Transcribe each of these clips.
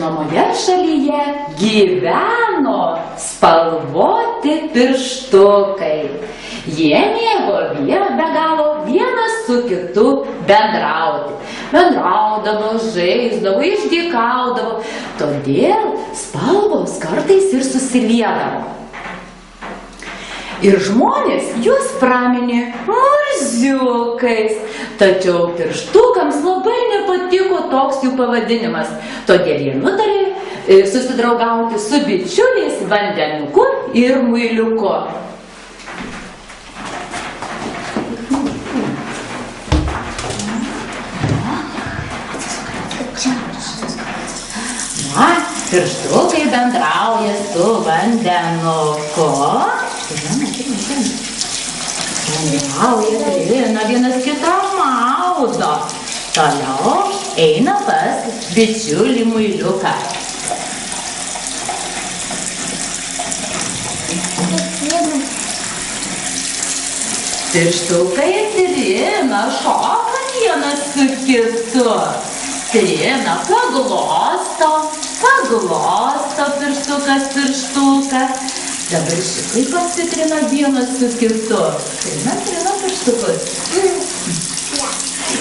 žinomoje šalyje gyveno spalvoti pirštukai. Jie mėgo be galo vienas su kitu bendrauti. Bendraudavo, žaisdavo, išdykaudavo, todėl spalvos kartais ir susiliedavo. Ir žmonės juos praminė murziukais, tačiau pirštukams labai nepatiko toks jų pavadinimas, todėl jie nutarė susidraugauti su bičiuliais Vandenuku ir Muiliuku. Na, pirštukai bendrauja su Vandenuku. Bendrauja, trina, vienas kitą maudo. Toliau eina pas bičiulį Muiliuką. Pirštukai trina, šoka vienas su kitu. Trina, paglosto pirštukas pirštuką. Dabar šitai pasitrina vienas su kitu. Trina pirštukus.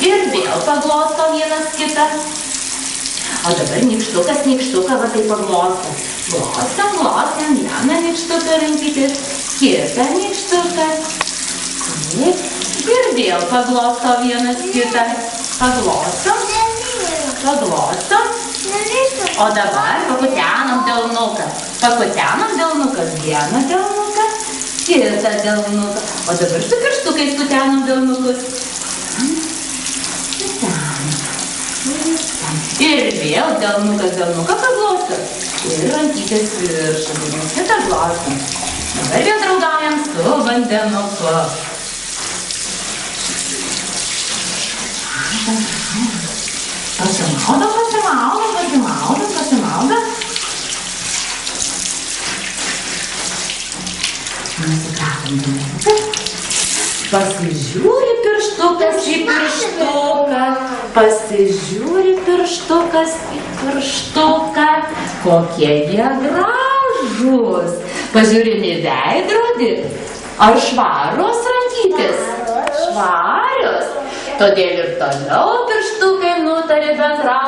Ir vėl paglosto vienas kitą. O dabar nykštukas va taip paglosto. Glostam vieną nykštuką rankytis, kitą nykštuką. Ir vėl paglosto vienas kitą. Paglostom. O dabar pakutenam delnuką. Vieną delnuką, kitą delnuką. O dabar su pirštukais kutenam delnukus. Ir vėl delnuką paglostom. Ir rankytės viršų. Kitą glostom. Dabar vėl draugaujam su Vandenuku. Pasimaudo. Nusikratom delnuką. Pasižiūri pirštukas į pirštuką. Kokie jie gražūs. Pažiūrim į veidrodį. Ar švarios rankytės? Švarios. Todėl ir toliau pirštukai nutarė bendrauti